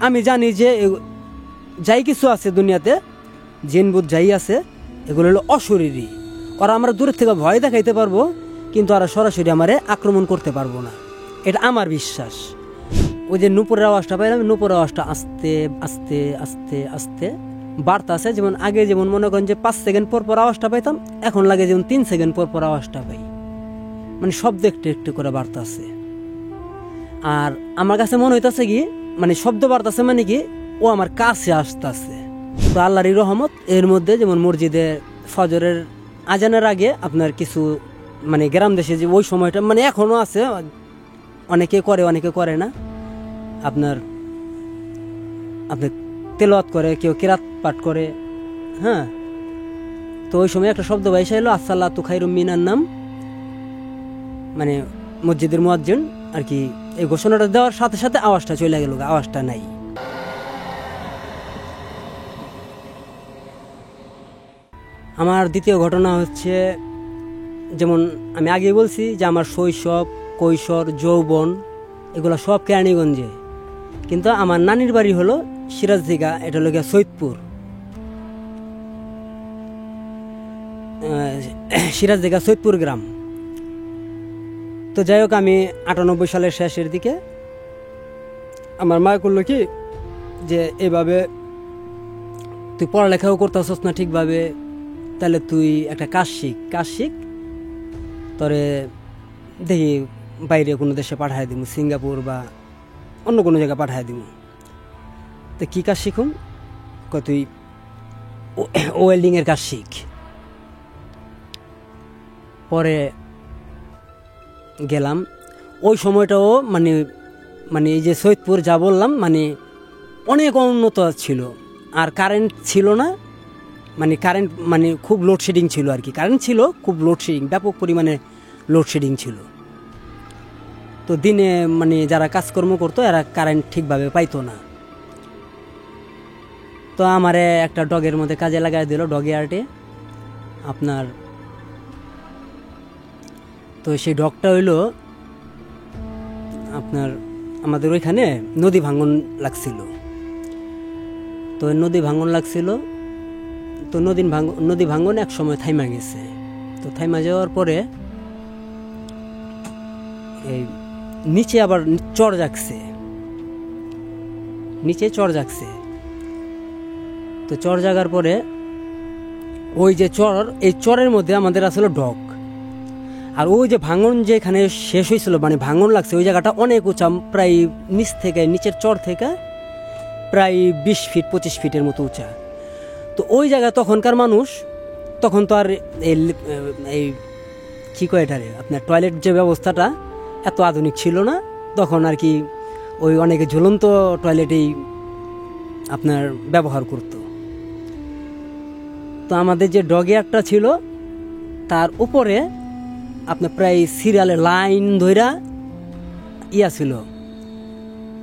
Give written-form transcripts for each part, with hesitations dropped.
আমি জানি যে যাই কিছু আছে দুনিয়াতে, জিনবুত যাই আছে, এগুলো হলো অশরীরী। ওরা আমরা দূরের থেকে ভয় দেখাইতে পারবো, কিন্তু ওরা সরাসরি আমারে আক্রমণ করতে পারবো না, এটা আমার বিশ্বাস। ওই যে নূপুরের আওয়াজটা পাইলাম, নূপুরের আওয়াজটা আস্তে আস্তে আস্তে আস্তে বাড়তে আছে। যেমন আগে যেমন মনে করেন যে 5 সেকেন্ড পর পর আওয়াজটা পাইতাম, এখন লাগে যেমন 3 সেকেন্ড পর পর আওয়াজটা পাই, মানে শব্দ একটু একটু করে বাড়তে আছে। আর আমার কাছে মনে হইতেছে কি, মানে শব্দ বাড়তেছে মানে কি ও আমার কাছে আসতেছে। তো আল্লাহরই রহমত, এর মধ্যে যেমন মসজিদে ফজরের আজানের আগে আপনার কিছু মানে গ্রাম দেশে যে ওই সময়টা মানে এখনো আছে, অনেকে করে অনেকে করে না, আপনার তেলাওয়াত করে, কেউ কিরাত পাঠ করে। হ্যাঁ, তো ওই সময় একটা শব্দ বাইসা এলো, আসসালাতু খায়রুম মিনান নাম, মানে মসজিদের মুয়াজ্জিন আর কি এই ঘোষণাটা দেওয়ার সাথে সাথে আওয়াজটা চলে গেল, আওয়াজটা নাই। আমার দ্বিতীয় ঘটনা হচ্ছে, যেমন আমি আগে বলছি যে আমার শৈশব, কৈশোর, যৌবন এগুলো সব কেরানীগঞ্জে, কিন্তু আমার নানির বাড়ি হলো সিরাজদিঘা, এটা হলো গিয়ে সৈয়দপুর, সিরাজদিঘা সৈয়দপুর গ্রাম। তো যাই হোক, আমি 98 সালের শেষের দিকে আমার মা করলো কি যে এভাবে তুই পড়ালেখাও করতেছস না ঠিকভাবে, তাহলে তুই একটা কাজ শিখ, তরে দেখি বাইরে কোনো দেশে পাঠায় দিব, সিঙ্গাপুর বা অন্য কোনো জায়গায় পাঠায় দিব। তো কী কাজ শিখুম? তুই ওয়েল্ডিংয়ের কাজ শিখ। পরে গেলাম। ওই সময়টাও মানে মানে এই যে সৈয়দপুর যা বললাম, মানে অনেক উন্নত ছিল, আর কারেন্ট ছিল না, মানে কারেন্ট মানে খুব লোডশেডিং ছিল আর কি। কারেন্ট ছিল, খুব লোডশেডিং, ব্যাপক পরিমাণে লোডশেডিং ছিল। তো দিনে মানে যারা কাজকর্ম করতো এরা কারেন্ট ঠিকভাবে পাইতো না। তো আমারে একটা ডগের মধ্যে কাজে লাগাই দিল, ডগে আর্টে আপনার। তো সেই ডগটা হইলো আপনার আমাদের ওইখানে নদী ভাঙন লাগছিল। তো নদী ভাঙন এক সময় থাইমা গেছে। তো থাইমা যাওয়ার পরে এই নিচে আবার চর জাগছে, তো চর জাগার পরে ওই যে এই চরের মধ্যে আমাদের আসলে ডগ। আর ওই যে ভাঙন যেখানে শেষ হয়েছিল, মানে ভাঙন লাগছে, ওই জায়গাটা অনেক উঁচা, প্রায় নিচের চর থেকে প্রায় 20 ফিট 25 ফিটের মতো উঁচা। তো ওই জায়গায় তখনকার মানুষ, তখন তো আর এই কী কয় এটারে আপনার টয়লেট যে ব্যবস্থাটা এত আধুনিক ছিল না তখন আর কি। ওই অনেকে ঝুলন্ত টয়লেটেই আপনার ব্যবহার করত। তো আমাদের যে ডগিয়ারটা ছিল তার উপরে আপনার প্রায় সিরিয়ালের লাইন ধইরা ছিল,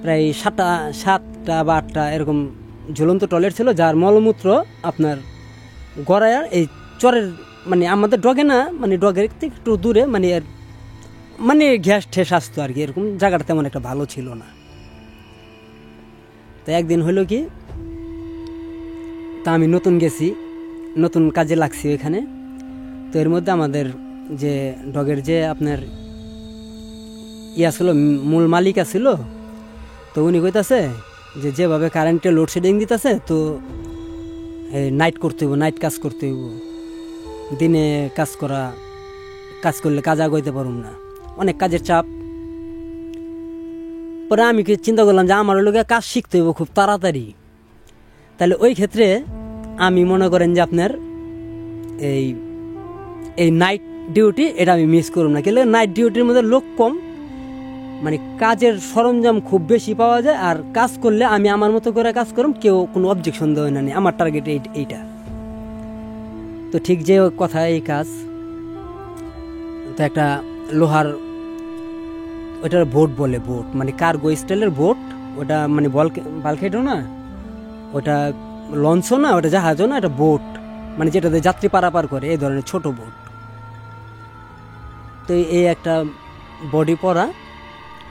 প্রায় 7টা বা 8টা এরকম ঝুলন্ত টয়লেট ছিল, যার মলমূত্র আপনার গড়ায় এই চরের মানে আমাদের ডগে না, মানে ডগের একটু দূরে মানে গ্যাস ঠেস আসতো আর কি। এরকম জায়গাটা তেমন একটা ভালো ছিল না। তো একদিন হলো কি, তা আমি নতুন কাজে লাগছি ওইখানে। তো এর মধ্যে আমাদের যে ডগের যে আপনার ছিল, মূল মালিক ছিল, তো উনি কইতাছে যে যেভাবে কারেন্টে লোডশেডিং দিতেছে, তো নাইট কাজ করতে হইব, দিনে কাজ করলে কাজ আগাইতে পারুম না, অনেক কাজের চাপ। পরে আমি চিন্তা করলাম যে আমার লোকে কাজ শিখতে হইব খুব তাড়াতাড়ি। তাহলে ওই ক্ষেত্রে আমি মনে করেন যে আপনার এই নাইট ডিউটি এটা আমি মিস করুম না। কিন্তু নাইট ডিউটির মধ্যে লোক কম, মানে কাজের সরঞ্জাম খুব বেশি পাওয়া যায়, আর কাজ করলে আমি আমার মতো করে কাজ করুম, কেউ কোনো অবজেকশন দেয় না। আমার টার্গেট এইটা। তো ঠিক যে কথা, এই কাজ তো একটা লোহার ওইটার বোট বলে, বোট মানে কার্গো স্টাইলের বোট, ওটা মানে বালকেটও না, ওটা লঞ্চও না, ওটা জাহাজও না, এটা বোট, মানে যেটাতে যাত্রী পারাপার করে, এই ধরনের ছোট বোট। তো এই একটা বডি পরা,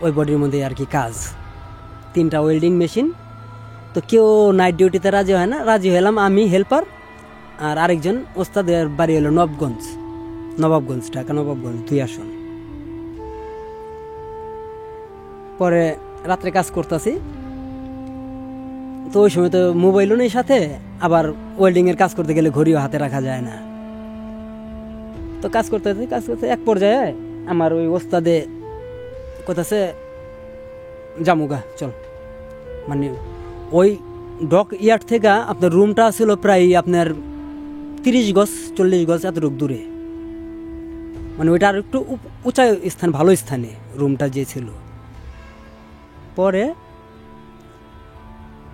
ওই বডির মধ্যে আর কি কাজ, 3টা ওয়েল্ডিং মেশিন, তো কেউ নাইট ডিউটিতে রাজি হয় না, রাজি হলাম আমি, হেল্পার, আর আরেকজন ওস্তাদের বাড়ি হলো নবাবগঞ্জ, ঢাকা নবাবগঞ্জ 2 আসন। পরে রাত্রে কাজ করতেছি, তো ওই সময় তো মোবাইলও নেই সাথে, আবার ওয়েল্ডিংয়ের কাজ করতে গেলে ঘড়িও হাতে রাখা যায় না। তো কাজ করতে এক পর্যায়ে আমার ওই ওস্তাদে কোথাছে জামুগা চল, মানে ওই ডক ইয়ার্ড থেকে আপনার রুমটা ছিল প্রায় আপনার 30 গজ 40 গজ এতটুকু দূরে, মানে ওইটা আর একটু উঁচা স্থান, ভালো স্থানে রুমটা যে ছিল। পরে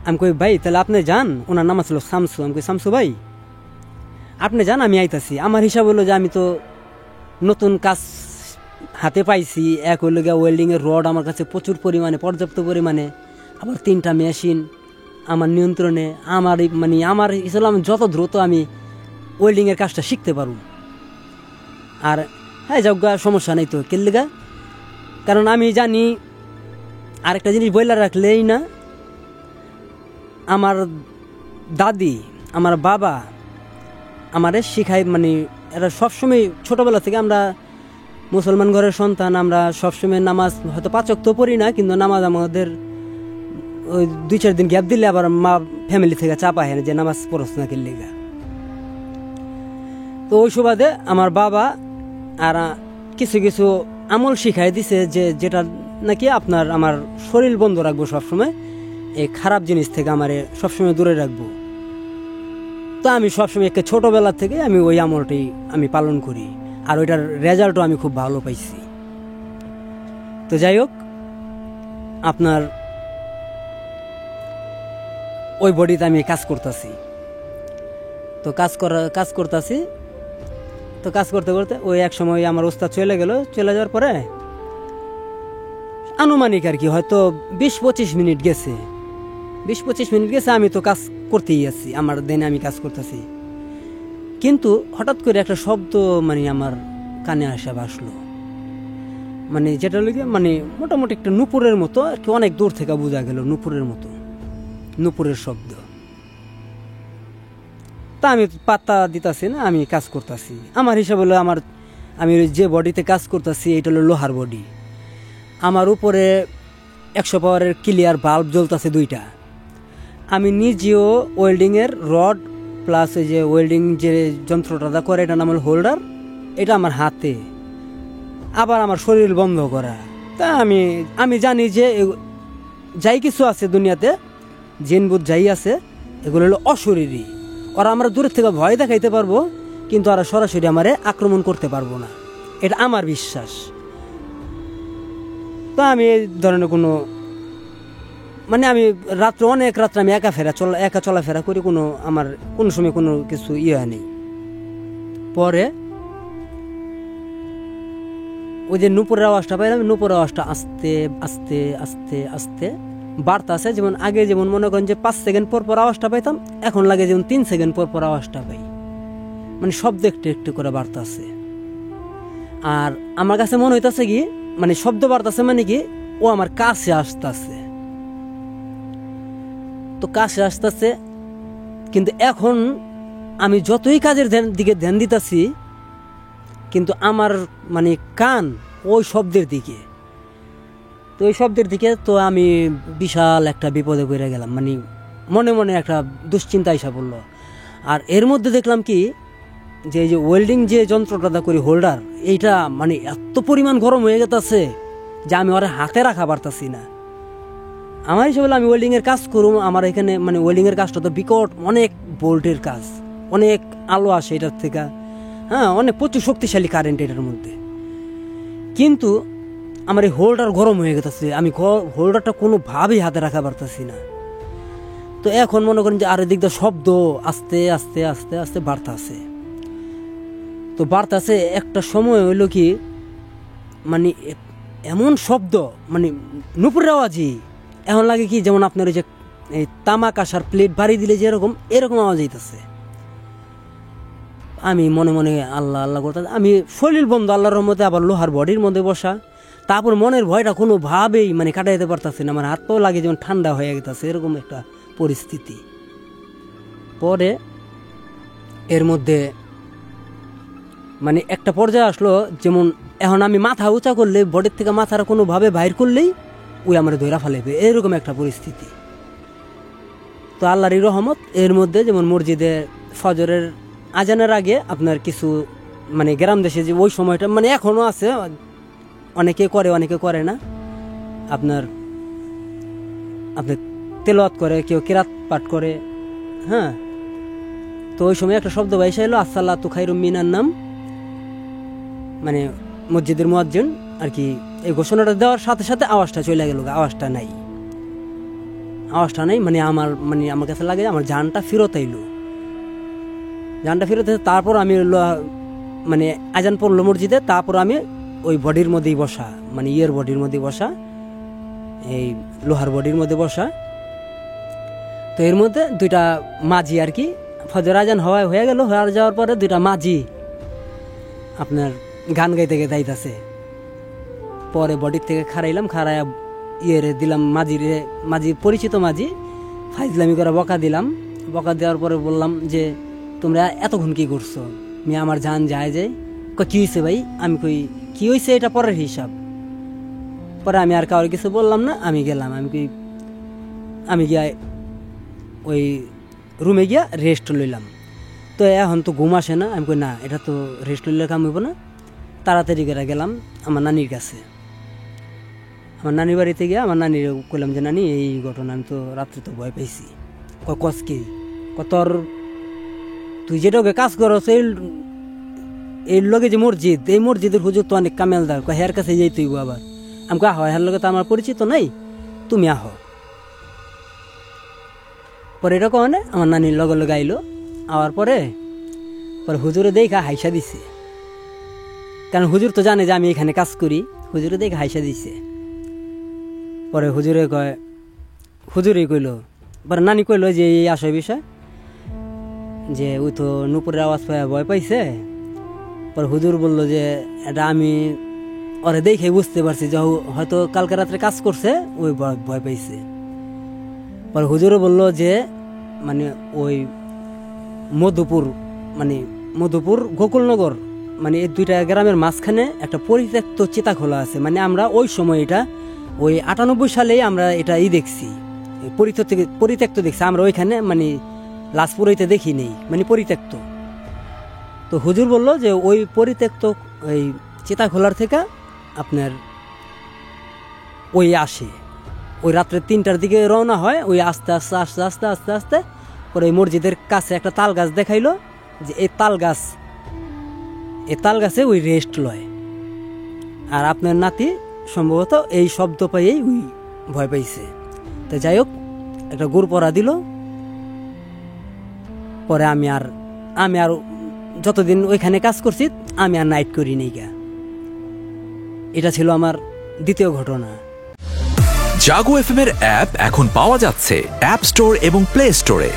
আমি কই ভাই তাহলে আপনি যান, ওনার নাম ছিল শামসু, আমি কই শামসু ভাই আপনি যান, আমি আইতাছি। আমার হিসাব হলো যে আমি তো নতুন কাজ হাতে পাইছি, এক হইল গিয়া ওয়েল্ডিংয়ের রড আমার কাছে প্রচুর পরিমাণে, পর্যাপ্ত পরিমাণে, আবার 3টা মেশিন আমার নিয়ন্ত্রণে, আমার হিসাবে আমি যত দ্রুত আমি ওয়েল্ডিংয়ের কাজটা শিখতে পারব। আর হ্যাঁ যাক সমস্যা নেই তো কেল্লিগা, কারণ আমি জানি আরেকটা জিনিস বইলা রাখলেই না, আমার দাদি আমার বাবা আমারে শিখায়, মানে এরা সবসময় ছোটোবেলা থেকে, আমরা মুসলমান ঘরের সন্তান, আমরা সবসময় নামাজ হয়তো 5 ওয়াক্ত পড়ি না, কিন্তু নামাজ আমাদের ওই 2-4 দিন গ্যাপ দিলে আবার মা ফ্যামিলি থেকে চাপা হয় যে নামাজ পড়ছ না কেল্লিগা। তো ওই সুবাদে আমার বাবা আর কিছু কিছু আমল শিখাই দিছে, যে যেটা নাকি আমার শরীর বন্ধ রাখবো সবসময়, এই খারাপ জিনিস থেকে আমারে সবসময় দূরে রাখবো। তো আমি সবসময় একটা ছোটোবেলা থেকে আমি ওই আমলটি আমি পালন করি, আর ওইটার রেজাল্টও আমি খুব ভালো পাইছি। তো যাই হোক, আপনার ওই বডিতে আমি কাজ করতেছি, তো কাজ করতেছি, তো কাজ করতে করতে ওই এক সময় আমার ওস্তাদ চলে যাওয়ার পরে আনুমানিক আর কি হয়তো 20-25 মিনিট গেছে, আমি তো কাজ করতেই আছি, আমার দিনে আমি কাজ করতেছি। কিন্তু হঠাৎ করে একটা শব্দ আমার কানে আসলো, যেটা লাগে মোটামুটি একটা নুপুরের মতো আর কি, অনেক দূর থেকে বোঝা গেল নুপুরের শব্দ। তা আমি পাত্তা দিতেছি না, আমি কাজ করতেছি। আমার হিসাব হলো আমি যে বডিতে কাজ করতেছি এটা হলো লোহার বডি, আমার উপরে 100 পাওয়ারের ক্লিয়ার বাল্ব জ্বলতেছে 2টা। আমি নিজেও ওয়েল্ডিংয়ের রড প্লাস ওই যে ওয়েল্ডিং যে যন্ত্রটা করে এটা নাম হল হোল্ডার, এটা আমার হাতে, আবার আমার শরীর বন্ধ করা। তা আমি জানি যে যাই কিছু আছে দুনিয়াতে, জিনবুত যাই আছে এগুলো হলো অশরীরী, ওরা আমরা দূরের থেকে ভয় দেখাইতে পারবো, কিন্তু ওরা সরাসরি আমারে আক্রমণ করতে পারবো না, এটা আমার বিশ্বাস। তো আমি এই ধরনের কোনো আমি অনেক রাত্রে আমি একা চলাফেরা করি, আমার কোনো সময় কোনো কিছু নেই। পরে ওই যে নুপুরের আওয়াজটা পাইলাম, নুপুরের আওয়াজটা আস্তে আস্তে আস্তে আস্তে বাড়তে আছে, যেমন আগে যেমন মনে করেন যে 5 সেকেন্ড পর আওয়াজটা পাইতাম, এখন লাগে যেমন 3 সেকেন্ড পর আওয়াজটা পাই, শব্দ একটু একটু করে বাড়তে আছে। আর আমার কাছে মনে হইতেছে কি শব্দ বাড়তেছে কি ও আমার কাছে আসতেছে, তো কাছে আসতেছে। কিন্তু এখন আমি যতই কাজের দিকে ধ্যান দিতেছি, কিন্তু আমার কান ওই শব্দের দিকে, তো ওই শব্দের দিকে, তো আমি বিশাল একটা বিপদে পড়ে গেলাম, মনে মনে একটা দুশ্চিন্তা এসে পড়লো। আর এর মধ্যে দেখলাম কি যে এই যে ওয়েল্ডিং যে যন্ত্রটা করি হোল্ডার, এইটা এত পরিমাণ গরম হয়ে গেছে যে আমি ওরা হাতে রাখা পারতাছি না। আমার হিসেবে আমি ওয়েল্ডিংয়ের কাজ করুম, আমার এখানে ওয়েল্ডিংয়ের কাজটা তো বিকট, অনেক ভোল্টের কাজ, অনেক আলো আসে এটার থেকে, হ্যাঁ অনেক প্রচুর শক্তিশালী কারেন্ট এটার মধ্যে। কিন্তু আমার এই হোল্ডার গরম হয়ে গেছে, আমি হোল্ডারটা কোনোভাবেই হাতে রাখা পারতাছি না। তো এখন মনে করেন যে আর এদিক দিয়ে শব্দ আস্তে আস্তে আস্তে আস্তে বাড়তেছে, তো বাড়তেছে। একটা সময় হইল কি এমন শব্দ নুপুরের আওয়াজই, এখন লাগে কি যেমন আপনার ওই যে এই তামাক আসার প্লেট বাড়ি দিলে যে এরকম আওয়াজ হইতেছে। আমি মনে মনে আল্লাহ আল্লাহ করতে, আমি শরীর বন্ধ আল্লাহর রহমতে, আবার লোহার বডির মধ্যে বসা, তারপর মনের ভয়টা কোনোভাবেই মানে কাটাইতে পারতেছে না, আমার হাত পাও লাগে যেমন ঠান্ডা হয়ে গেছে, এরকম একটা পরিস্থিতি। পরে এর মধ্যে মানে একটা পর্যায়ে আসলো, যেমন এখন আমি মাথা উঁচা করলে বডির থেকে মাথাটা কোনোভাবে বাইর করলেই ওই আমার ধৈরা ফেলাইবে, এরকম একটা পরিস্থিতি। তো আল্লাহরই রহমত, এর মধ্যে যেমন মসজিদে ফজরের আজানের আগে আপনার কিছু মানে গ্রাম দেশে যে ওই সময়টা মানে এখনও আছে, অনেকে করে অনেকে করে না, আপনার তেলাওয়াত করে, কেউ কিরাত পাঠ করে। হ্যাঁ, তো ওই সময় একটা শব্দ বাইসা এলো, আসসালাতু খায়রুম মিনান নাম, মানে মসজিদের মুয়াজ্জিন আর কি এই ঘোষণাটা দেওয়ার সাথে সাথে আওয়াজটা চলে গেল, আওয়াজটা নাই মানে আমার কাছে লাগে আমার জানটা ফেরত আইলো, জানটা ফেরত এসে তারপর আমি মানে আজান পড়লো মসজিদে, তারপর আমি ওই বডির মধ্যেই বসা, মানে ইয়ের বডির মধ্যে বসা, এই লোহার বডির মধ্যে বসা। তো এর মধ্যে দুইটা মাঝি আর কি, ফজর আজান হয়ে গেল, হয়ে যাওয়ার পরে দুইটা মাঝি আপনার গান গাইতে গাইতে আইতাছে। পরে বডির থেকে খাড়াইলাম, খাড়াইয়া ইয়েরে দিলাম মাঝির পরিচিত মাঝি, ফাইজলামি করে বকা দিলাম। বকা দেওয়ার পরে বললাম যে তোমরা এতক্ষণ কি করছো, আমার জান যায় কি হয়েছে ভাই? আমি কই কি হয়েছে এটা পরের হিসাব। পরে আমি আর কাউকে কিছু বললাম না, আমি গেলাম। আমি গিয়া ওই রুমে গিয়া রেস্ট লইলাম। তো এখন তো ঘুম আসে না, আমি কই না এটা তো রেস্ট লইলে কাম হইব না, তাড়াতাড়ি করে গেলাম আমার নানির কাছে। আমার নানির বাড়িতে গিয়ে আমার নানির কইলাম যে নানি এই ঘটনা, আমি তো রাত্রে তো ভয় পাইছি। কস কি তোর তুই যেটাকে কাজ করস এই লগে যে মসজিদ, এই মসজিদের হুজুর তো অনেক কামেলদার, হের কাছে যাই তুই আবার। আমি আহ হের লগে তো আমার পরিচিত নাই, তুমি আহ। পরে এটা কনে আমার নানির লগে লগে আইলো, আওয়ার পরে হুজুরে দেখা হাইসা দিছে, কারণ হুজুর তো জানে যে আমি এখানে কাজ করি, হুজুরে দেখে হাইসা দিছে। পরে হুজুরে কইল, পরে নানি কইল যে এই আসয় বিষয় যে ওই তো নুপুরের আওয়াজ পায় ভয় পাইছে। পরে হুজুর বলল যে এটা আমি ওরে দেখে বুঝতে পারছি যে হয়তো কালকে রাত্রে কাজ করছে, ওই ভয় পাইছে। পরে হুজুরও বলল যে মানে ওই মধুপুর গোকুলনগর, মানে এই দুইটা গ্রামের মাঝখানে একটা পরিত্যক্ত চিতাখোলা আছে। মানে আমরা ওই সময় এটা ওই 98 সালেই আমরা এটা দেখছি, পরিত্যক্ত দেখছি আমরা ওইখানে, মানে লাশপুরাইতে দেখি নেই, মানে পরিত্যক্ত। তো হুজুর বলল যে ওই পরিত্যক্ত ওই চিতাখোলার থেকে আপনার ওই আসে, ওই রাত্রে 3টার দিকে রওনা হয়, ওই আস্তে আস্তে আস্তে আস্তে আস্তে আস্তে পরে ওই মসজিদের কাছে একটা তাল গাছ দেখাইলো, যে এই তাল গাছে ওই রেস্ট লয়। আর আপনার নাতি সম্ভবত এই শব্দ পাইয়েই ওই ভয় পাইছে। তো যাই হোক একটা গুড় পরা দিল। পরে আমি আর যতদিন ওইখানে কাজ করছি আমি আর নাইট করি নি গা। এটা ছিল আমার দ্বিতীয় ঘটনা। জাগো এফএম এর অ্যাপ এখন পাওয়া যাচ্ছে অ্যাপ স্টোর এবং প্লে স্টোরে।